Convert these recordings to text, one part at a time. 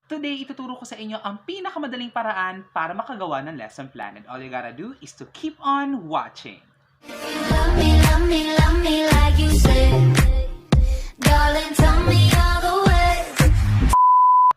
Today, ituturo ko sa inyo ang pinakamadaling paraan para makagawa ng lesson plan. And all you gotta do is to keep on watching. Love me like you said. Darling, tell me all the ways.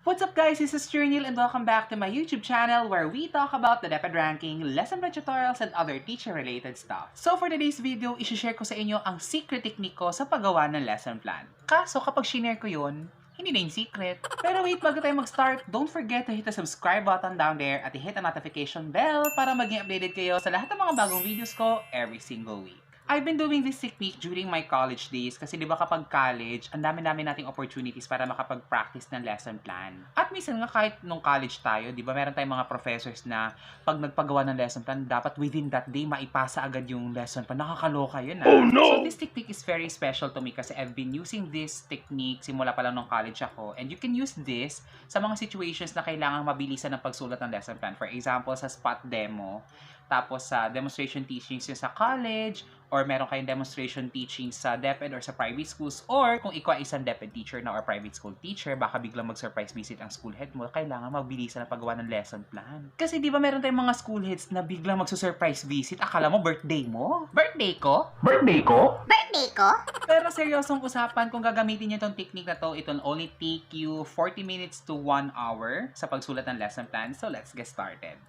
What's up guys, this is Niel and welcome back to my YouTube channel where we talk about the DepEd ranking, lesson plan tutorials, and other teacher-related stuff. So for today's video, isi-share ko sa inyo ang secret technique ko sa paggawa ng lesson plan. Kaso kapag shinare ko yun, hindi na yung secret. Pero wait, bago tayo mag-start, don't forget to hit the subscribe button down there at i-hit the notification bell para maging updated kayo sa lahat ng mga bagong videos ko every single week. I've been doing this technique during my college days kasi di ba kapag college, ang dami-dami nating opportunities para makapag-practice ng lesson plan. At minsan nga kahit nung college tayo, di ba meron tayong mga professors na pag nagpagawa ng lesson plan, dapat within that day maipasa agad yung lesson plan. Nakakaloka yun Oh no! So this technique is very special to me kasi I've been using this technique simula pa lang nung college ako. And you can use this sa mga situations na kailangan mabilisan ng pagsulat ng lesson plan. For example, sa spot demo, tapos sa demonstration teachings yung sa college, or meron kayong demonstration teaching sa DepEd or sa private schools, or kung ikaw ay isang DepEd teacher na or private school teacher, baka biglang mag-surprise visit ang school head mo, kailangan mabilisan na paggawa ng lesson plan. Kasi di ba meron tayong mga school heads na biglang mag-surprise visit, akala mo birthday mo? Birthday ko? Birthday ko? Birthday ko? Pero seryosong usapan, kung gagamitin niyo itong technique na to, it will only take you 40 minutes to 1 hour sa pagsulat ng lesson plan. So let's get started.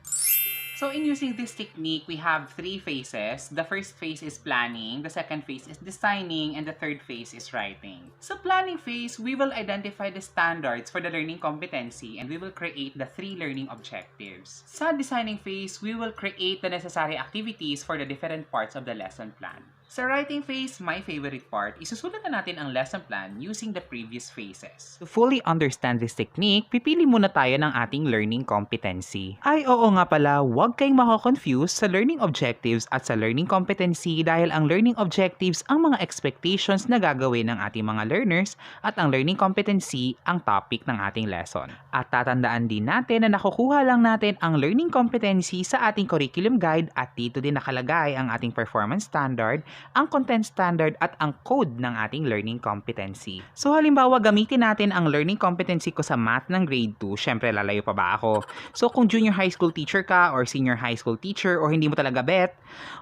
So in using this technique, we have 3 phases. The first phase is planning, the second phase is designing, and the third phase is writing. Sa planning phase, we will identify the standards for the learning competency and we will create the 3 learning objectives. Sa designing phase, we will create the necessary activities for the different parts of the lesson plan. Sa writing phase, my favorite part, isusulat na natin ang lesson plan using the previous phases. To fully understand this technique, pipili muna tayo ng ating learning competency. Ay oo nga pala, huwag kayong mako-confuse sa learning objectives at sa learning competency dahil ang learning objectives ang mga expectations na gagawin ng ating mga learners at ang learning competency ang topic ng ating lesson. At tatandaan din natin na nakukuha lang natin ang learning competency sa ating curriculum guide at dito din nakalagay ang ating performance standard, ang content standard at ang code ng ating learning competency. So halimbawa, gamitin natin ang learning competency ko sa math ng grade 2. Syempre, lalayo pa ba ako? So kung junior high school teacher ka or senior high school teacher or hindi mo talaga bet,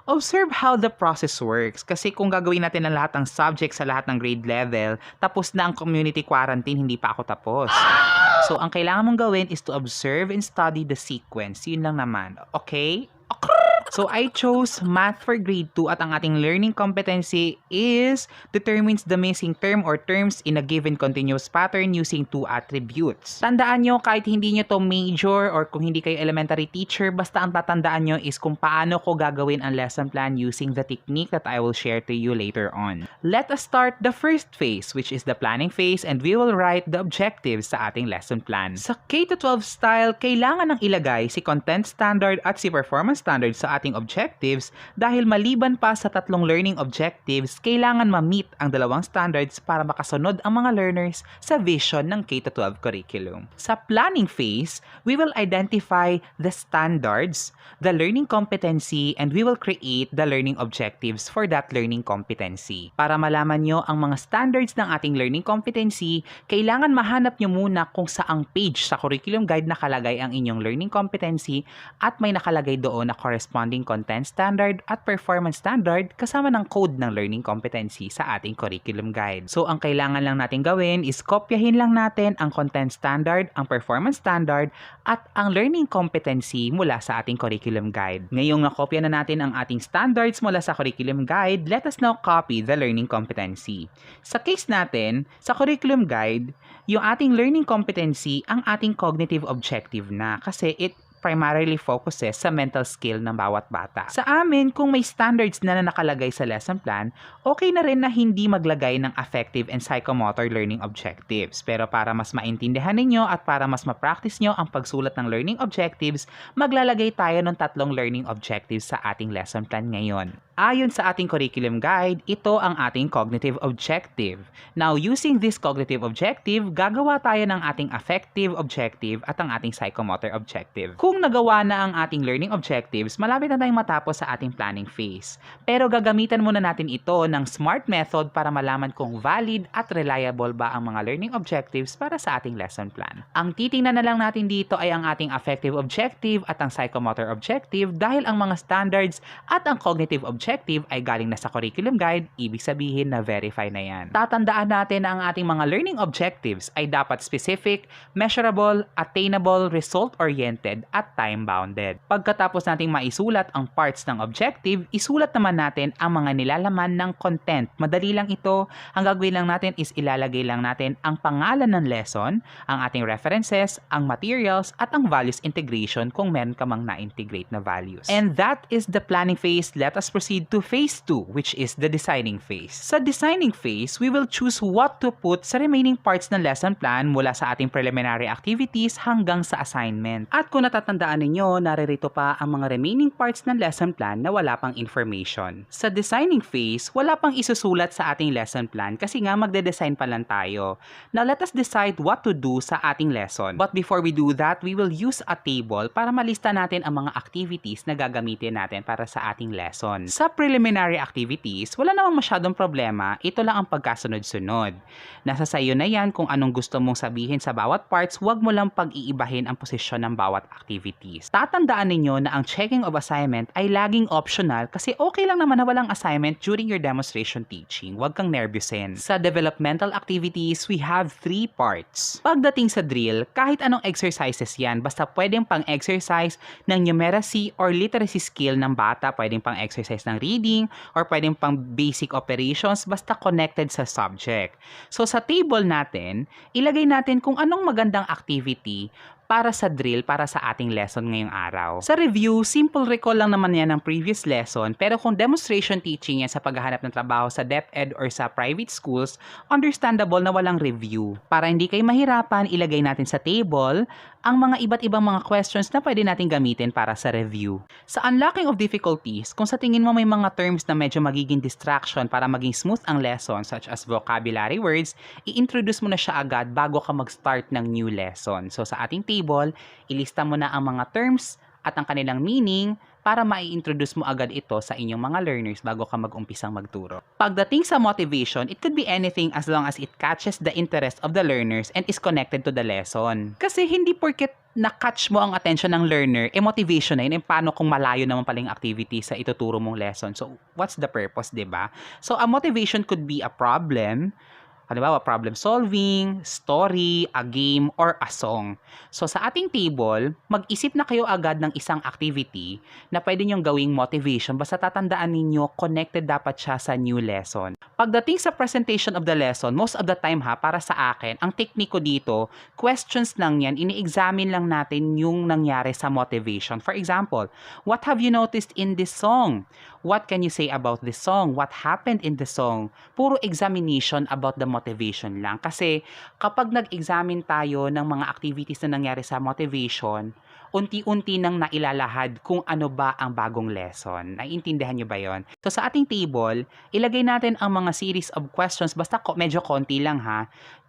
observe how the process works. Kasi kung gagawin natin ang lahat ng subjects sa lahat ng grade level, tapos na ang community quarantine, hindi pa ako tapos. So ang kailangan mong gawin is to observe and study the sequence. Yun lang naman. Okay? So I chose math for grade 2 at ang ating learning competency is determines the missing term or terms in a given continuous pattern using 2 attributes. Tandaan nyo, kahit hindi nyo to major or kung hindi kayo elementary teacher, basta ang tatandaan nyo is kung paano ko gagawin ang lesson plan using the technique that I will share to you later on. Let us start the first phase, which is the planning phase, and we will write the objectives sa ating lesson plan. Sa K-12 style, kailangan nang ilagay si content standard at si performance standard sa ating objectives dahil maliban pa sa 3 learning objectives, kailangan ma-meet ang 2 standards para makasunod ang mga learners sa vision ng K-12 curriculum. Sa planning phase, we will identify the standards, the learning competency, and we will create the learning objectives for that learning competency. Para malaman nyo ang mga standards ng ating learning competency, kailangan mahanap nyo muna kung saang page sa curriculum guide nakalagay ang inyong learning competency at may nakalagay doon na corresponding content standard at performance standard kasama ng code ng learning competency sa ating curriculum guide. So, ang kailangan lang natin gawin is kopyahin lang natin ang content standard, ang performance standard, at ang learning competency mula sa ating curriculum guide. Ngayong nakopya na natin ang ating standards mula sa curriculum guide, let us now copy the learning competency. Sa case natin, sa curriculum guide, yung ating learning competency ang ating cognitive objective na kasi it primarily focuses sa mental skill ng bawat bata. Sa amin, kung may standards na nakalagay sa lesson plan, okay na rin na hindi maglagay ng affective and psychomotor learning objectives. Pero para mas maintindihan ninyo at para mas ma-practice nyo ang pagsulat ng learning objectives, maglalagay tayo ng 3 learning objectives sa ating lesson plan ngayon. Ayon sa ating curriculum guide, ito ang ating cognitive objective. Now, using this cognitive objective, gagawa tayo ng ating affective objective at ang ating psychomotor objective. Kung nagawa na ang ating learning objectives, malapit na tayong matapos sa ating planning phase. Pero gagamitan muna natin ito ng SMART method para malaman kung valid at reliable ba ang mga learning objectives para sa ating lesson plan. Ang titingnan na lang natin dito ay ang ating affective objective at ang psychomotor objective dahil ang mga standards at ang cognitive objective ay galing na sa curriculum guide, ibig sabihin na verify na yan. Tatandaan natin na ang ating mga learning objectives ay dapat specific, measurable, attainable, result-oriented, at time-bounded. Pagkatapos nating maisulat ang parts ng objective, isulat naman natin ang mga nilalaman ng content. Madali lang ito. Ang gagawin lang natin is ilalagay lang natin ang pangalan ng lesson, ang ating references, ang materials, at ang values integration kung meron ka mang na-integrate na values. And that is the planning phase. Let us proceed to phase 2, which is the designing phase. Sa designing phase, we will choose what to put sa remaining parts ng lesson plan mula sa ating preliminary activities hanggang sa assignment. At kung natatandaan ninyo, naririto pa ang mga remaining parts ng lesson plan na wala pang information. Sa designing phase, wala pang isusulat sa ating lesson plan kasi nga magde-design pa lang tayo. Now, let us decide what to do sa ating lesson. But before we do that, we will use a table para malista natin ang mga activities na gagamitin natin para sa ating lesson. Sa preliminary activities, wala namang masyadong problema. Ito lang ang pagkasunod-sunod. Nasa sayo na yan kung anong gusto mong sabihin sa bawat parts, huwag mo lang pag-iibahin ang posisyon ng bawat activities. Tatandaan ninyo na ang checking of assignment ay laging optional kasi okay lang naman na walang assignment during your demonstration teaching. Huwag kang nervyusin. Sa developmental activities, we have 3 parts. Pagdating sa drill, kahit anong exercises yan, basta pwedeng pang-exercise ng numeracy or literacy skill ng bata, pwedeng pang-exercise ng reading, or pwedeng pang basic operations, basta connected sa subject. So sa table natin, ilagay natin kung anong magandang activity para sa drill para sa ating lesson ngayong araw. Sa review, simple recall lang naman yan ng previous lesson, pero kung demonstration teaching yan sa paghahanap ng trabaho sa DepEd or sa private schools, understandable na walang review. Para hindi kayo mahirapan, ilagay natin sa table ang mga iba't ibang mga questions na pwede natin gamitin para sa review. Sa unlocking of difficulties, kung sa tingin mo may mga terms na medyo magiging distraction para maging smooth ang lesson such as vocabulary words, i-introduce mo na siya agad bago ka mag-start ng new lesson. So sa ating table, ilista mo na ang mga terms at ang kanilang meaning para mai-introduce mo agad ito sa inyong mga learners bago ka mag-umpisang magturo. Pagdating sa motivation, it could be anything as long as it catches the interest of the learners and is connected to the lesson. Kasi hindi porket na-catch mo ang attention ng learner, motivation na yun. Paano kung malayo naman paling activity sa ituturo mong lesson? So, what's the purpose, diba? So, a motivation could be a problem, halimbawa, problem solving, story, a game, or a song. So, sa ating table, mag-isip na kayo agad ng isang activity na pwede nyong gawing motivation basta tatandaan ninyo connected dapat siya sa new lesson. Pagdating sa presentation of the lesson, most of the time para sa akin, ang technique ko dito, questions lang yan, ini-examine lang natin yung nangyari sa motivation. For example, what have you noticed in this song? What can you say about this song? What happened in the song? Puro examination about the motivation lang. Kasi kapag nag-examine tayo ng mga activities na nangyari sa motivation, unti-unti nang nailalahad kung ano ba ang bagong lesson. Naiintindihan nyo ba yon? So sa ating table, ilagay natin ang mga series of questions, basta medyo konti lang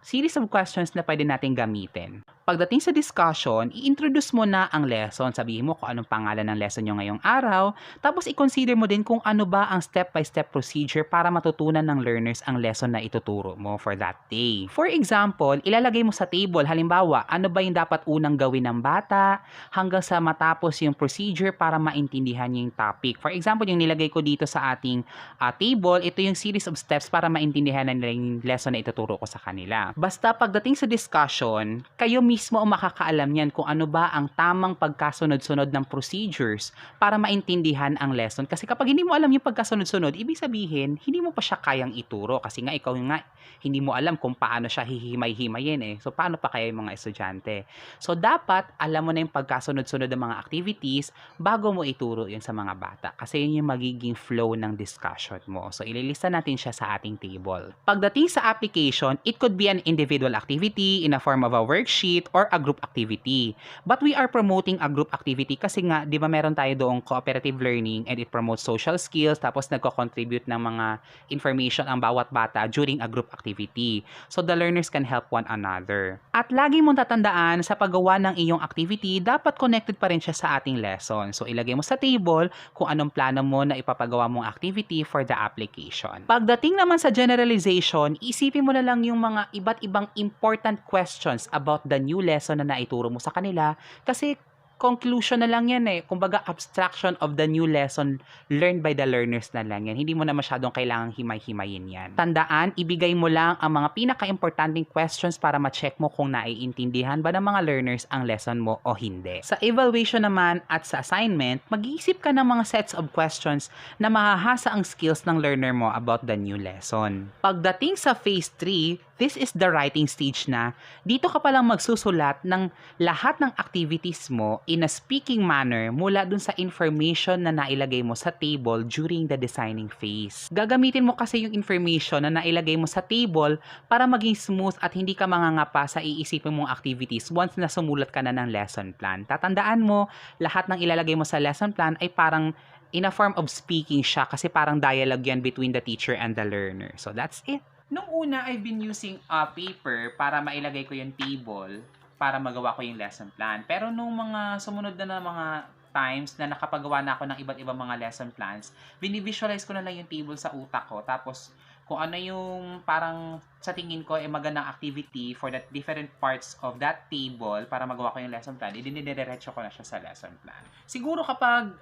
series of questions na pwede natin gamitin. Pagdating sa discussion, i-introduce mo na ang lesson. Sabihin mo kung anong pangalan ng lesson nyo ngayong araw. Tapos i-consider mo din kung ano ba ang step-by-step procedure para matutunan ng learners ang lesson na ituturo mo for that day. For example, ilalagay mo sa table, halimbawa, ano ba yung dapat unang gawin ng bata hanggang sa matapos yung procedure para maintindihan niya yung topic. For example, yung nilagay ko dito sa ating table, ito yung series of steps para maintindihan nila yung lesson na ituturo ko sa kanila. Basta pagdating sa discussion, kayo mismo ang makakaalam niyan kung ano ba ang tamang pagkasunod-sunod ng procedures para maintindihan ang lesson. Kasi kapag hindi mo alam yung pagkasunod-sunod, ibig sabihin, hindi mo pa siya kayang ituro. Kasi nga, ikaw nga, hindi mo alam kung paano siya hihimay-himayin So, paano pa kaya yung mga estudyante? So, dapat alam mo na yung pagkasunod-sunod ng mga activities bago mo ituro yun sa mga bata. Kasi yun yung magiging flow ng discussion mo. So, ililista natin siya sa ating table. Pagdating sa application, it could be an individual activity in a form of a worksheet or a group activity. But we are promoting a group activity kasi nga, di ba meron tayo doong cooperative learning and it promotes social skills tapos nagko-contribute ng mga information ang bawat bata during a group activity. So the learners can help one another. At lagi mong tatandaan sa paggawa ng iyong activity, dapat connected pa rin siya sa ating lesson. So ilagay mo sa table kung anong plano mo na ipapagawa mong activity for the application. Pagdating naman sa generalization, isipin mo na lang yung mga iba't ibang important questions about the new lesson na naituro mo sa kanila kasi conclusion na lang yan eh. Kumbaga, abstraction of the new lesson learned by the learners na lang yan. Hindi mo na masyadong kailangang himay-himayin yan. Tandaan, ibigay mo lang ang mga pinaka-importanting questions para ma-check mo kung naiintindihan ba ng mga learners ang lesson mo o hindi. Sa evaluation naman at sa assignment, mag-iisip ka ng mga sets of questions na mahahasa ang skills ng learner mo about the new lesson. Pagdating sa phase 3, this is the writing stage na. Dito ka palang magsusulat ng lahat ng activities mo in a speaking manner mula dun sa information na nailagay mo sa table during the designing phase. Gagamitin mo kasi yung information na nailagay mo sa table para maging smooth at hindi ka mangangapa sa iisipin mong activities once na sumulat ka na ng lesson plan. Tatandaan mo, lahat ng ilalagay mo sa lesson plan ay parang in a form of speaking siya kasi parang dialogue yan between the teacher and the learner. So that's it. Nung una, I've been using a paper para mailagay ko yung table para magawa ko yung lesson plan. Pero nung mga sumunod na mga times na nakapagawa na ako ng iba't ibang mga lesson plans, binivisualize ko na lang yung table sa utak ko. Tapos, kung ano yung parang sa tingin ko ay magandang activity for that different parts of that table para magawa ko yung lesson plan, idinidiretso ko na siya sa lesson plan. Siguro kapag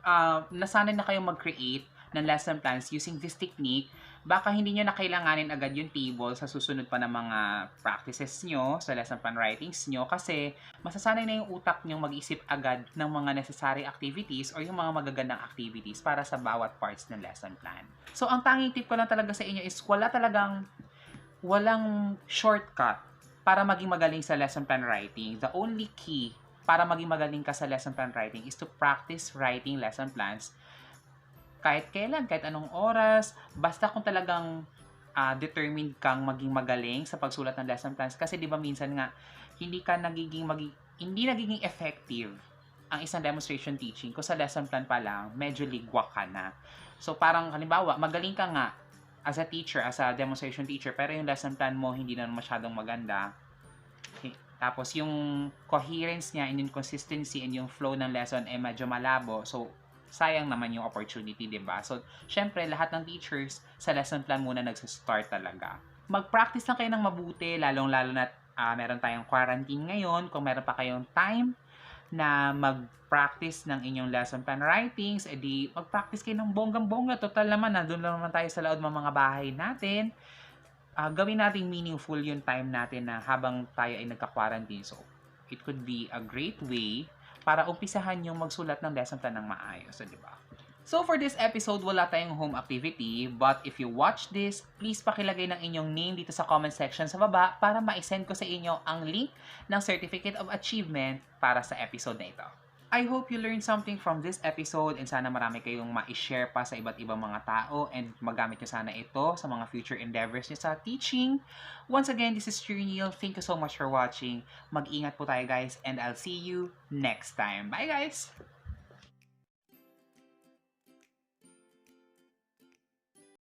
nasanay na kayong mag-create ng lesson plans using this technique, baka hindi nyo na kailanganin agad yung table sa susunod pa ng mga practices nyo, sa lesson plan writings nyo, kasi masasanay na yung utak nyo mag-isip agad ng mga necessary activities or yung mga magagandang activities para sa bawat parts ng lesson plan. So, ang tanging tip ko lang talaga sa inyo is walang shortcut para maging magaling sa lesson plan writing. The only key para maging magaling ka sa lesson plan writing is to practice writing lesson plans kahit kailan, kahit anong oras, basta kung talagang determined kang maging magaling sa pagsulat ng lesson plans. Kasi di ba minsan nga, hindi nagiging effective ang isang demonstration teaching kung sa lesson plan pa lang, medyo ligwak ka na. So parang halimbawa, magaling ka nga as a teacher, as a demonstration teacher, pero yung lesson plan mo hindi na masyadong maganda. Tapos yung coherence niya and yung consistency and yung flow ng lesson ay medyo malabo. So, sayang naman yung opportunity, diba? So, syempre, lahat ng teachers sa lesson plan muna nagsistart talaga. Mag-practice lang kayo ng mabuti, lalong-lalo na meron tayong quarantine ngayon. Kung meron pa kayong time na mag-practice ng inyong lesson plan writings, edi mag-practice kayo ng bonggang-bongga. Total naman, nandun lang naman tayo sa loob ng mga bahay natin. Gawin natin meaningful yung time natin na habang tayo ay nagka-quarantine. So, it could be a great way para umpisahan yung magsulat ng lesson plan ng maayos, di ba? So, for this episode, wala tayong home activity, but if you watch this, please pakilagay ng inyong name dito sa comment section sa baba para ma-send ko sa inyo ang link ng Certificate of Achievement para sa episode na ito. I hope you learned something from this episode and sana marami kayong ma-share pa sa iba't ibang mga tao and magamit nyo sana ito sa mga future endeavors nyo sa teaching. Once again, this is Niel. Thank you so much for watching. Mag-ingat po tayo guys and I'll see you next time. Bye guys!